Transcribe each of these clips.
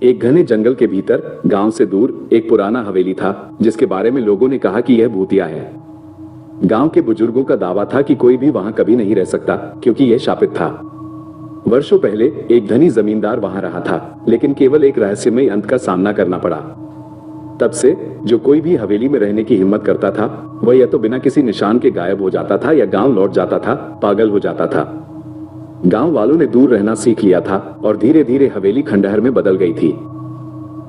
एक घने जंगल के भीतर गांव से दूर एक पुराना हवेली था जिसके बारे में लोगों ने कहा कि यह भूतिया है। गांव के बुजुर्गों का दावा था कि कोई भी वहां कभी नहीं रह सकता क्योंकि यह शापित था। वर्षों पहले एक धनी जमींदार वहां रहा था, लेकिन केवल एक रहस्यमय अंत का सामना करना पड़ा। तब से जो कोई भी हवेली में रहने की हिम्मत करता था वह या तो बिना किसी निशान के गायब हो जाता था या गांव लौट जाता था, पागल हो जाता था। गांव वालों ने दूर रहना सीख लिया था और धीरे धीरे हवेली खंडहर में बदल गई थी।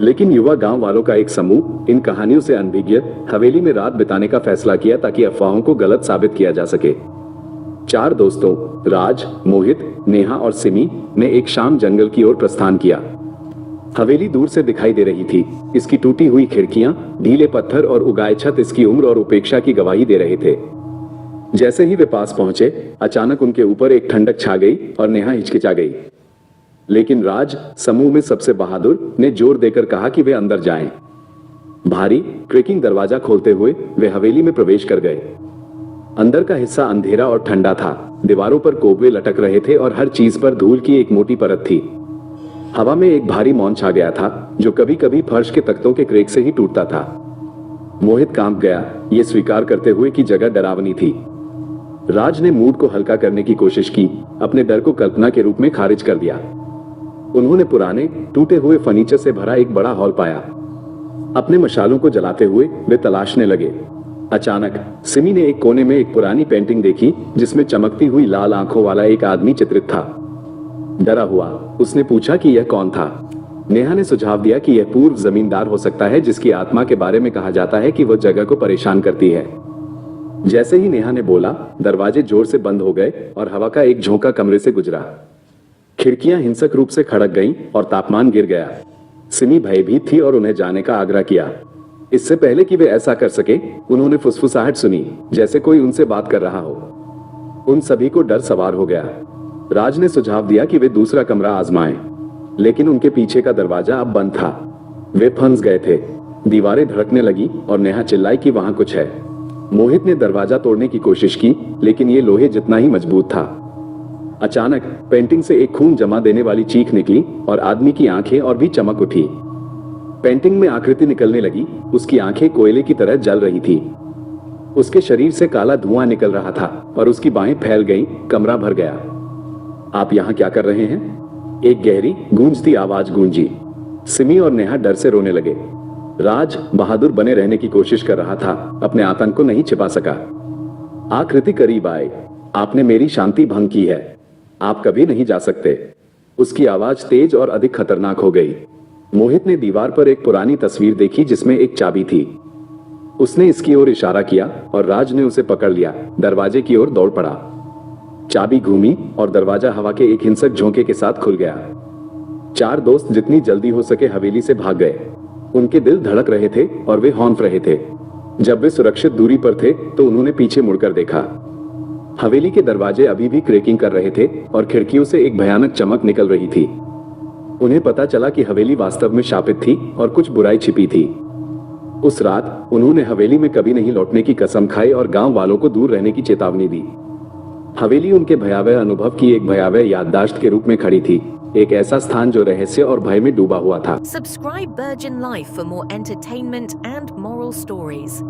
लेकिन युवा गांव वालों का एक समूह इन कहानियों से अनभिज्ञ हवेली में रात बिताने का फैसला किया ताकि अफवाहों को गलत साबित किया जा सके। 4 दोस्तों राज, मोहित, नेहा और सिमी ने एक शाम जंगल की ओर प्रस्थान किया। हवेली दूर से दिखाई दे रही थी। इसकी टूटी हुई खिड़कियां, ढीले पत्थर और उगाए छत इसकी उम्र और उपेक्षा की गवाही दे रहे थे। जैसे ही वे पास पहुंचे, अचानक उनके ऊपर एक ठंडक छा गई और नेहा हिचकिचा गई। लेकिन राज, समूह में सबसे बहादुर, ने जोर देकर कहा कि वे अंदर जाएं। भारी क्रेकिंग दरवाजा खोलते हुए वे हवेली में प्रवेश कर गए। अंदर का हिस्सा अंधेरा और ठंडा था। दीवारों पर कोबरे लटक रहे थे और हर चीज पर धूल की एक मोटी परत थी। हवा में एक भारी मौन छा गया था जो कभी कभी फर्श के तख्तों के क्रेक से ही टूटता था। मोहित कांप गया, ये स्वीकार करते हुए कि जगह डरावनी थी। राज ने मूड को हल्का करने की कोशिश की, अपने डर को कल्पना के रूप में खारिज कर दिया। उन्होंने पुराने टूटे हुए फर्नीचर से भरा एक बड़ा हॉल पाया। अपने मशालों को जलाते हुए वे तलाशने लगे। अचानक सिमी ने एक कोने में एक पुरानी पेंटिंग देखी जिसमें चमकती हुई लाल आंखों वाला एक आदमी चित्रित था। डरा हुआ उसने पूछा कि यह कौन था। नेहा ने सुझाव दिया कि यह पूर्व जमींदार हो सकता है जिसकी आत्मा के बारे में कहा जाता है कि वह जगह को परेशान करती है। जैसे ही नेहा ने बोला, दरवाजे जोर से बंद हो गए और हवा का एक झोंका कमरे से गुजरा। खिड़कियां हिंसक रूप से खड़क गईं और तापमान गिर गया। सिमी भयभीत थी और उन्हें जाने का आग्रह किया। इससे पहले कि वे ऐसा कर सके, उन्होंने फुसफुसाहट सुनी, जैसे कोई उनसे बात कर रहा हो। उन सभी को डर सवार हो गया। राज ने सुझाव दिया कि वे दूसरा कमरा आजमाएं, लेकिन उनके पीछे का दरवाजा अब बंद था। वे फंस गए थे। दीवारें धड़कने लगी और नेहा चिल्लाई कि वहां कुछ है। मोहित ने दरवाजा तोड़ने की कोशिश की, लेकिन ये लोहे जितना ही मजबूत था। अचानक पेंटिंग से एक खून जमा देने वाली चीख निकली और आदमी की आंखें और भी चमक उठी। पेंटिंग में आकृति निकलने लगी। उसकी आंखें कोयले की तरह जल रही थी। उसके शरीर से काला धुआं निकल रहा था और उसकी बाहें फैल गईं। कमरा भर गया। आप यहाँ क्या कर रहे हैं? एक गहरी गूंजती आवाज गूंजी। सिमी और नेहा डर से रोने लगे। राज बहादुर बने रहने की कोशिश कर रहा था, अपने आतंक को नहीं छिपा सका। आकृति करीब आए। आपने मेरी शांति भंग की है, आप कभी नहीं जा सकते। उसकी आवाज तेज और अधिक खतरनाक हो गई। मोहित ने दीवार पर एक पुरानी तस्वीर देखी जिसमें एक चाबी थी। उसने इसकी ओर इशारा किया और राज ने उसे पकड़ लिया। दरवाजे की ओर दौड़ पड़ा। चाबी घूमी और दरवाजा हवा के एक हिंसक झोंके के साथ खुल गया। 4 दोस्त जितनी जल्दी हो सके हवेली से भाग गए। उनके दिल धड़क रहे थे और वे हौंफ रहे थे। जब वे सुरक्षित दूरी पर थे तो उन्होंने पीछे मुड़कर देखा। हवेली के दरवाजे अभी भी क्रेकिंग कर रहे थे और खिड़कियों से एक भयानक चमक निकल रही थी। उन्हें पता चला कि हवेली वास्तव में शापित थी और कुछ बुराई छिपी थी। उस रात उन्होंने हवेली में कभी नहीं लौटने की कसम खाई और गांव वालों को दूर रहने की चेतावनी दी। हवेली उनके भयावह अनुभव की एक भयावह याददाश्त के रूप में खड़ी थी, एक ऐसा स्थान जो रहस्य और भय में डूबा हुआ था। Subscribe Virgin Life for more entertainment and moral stories.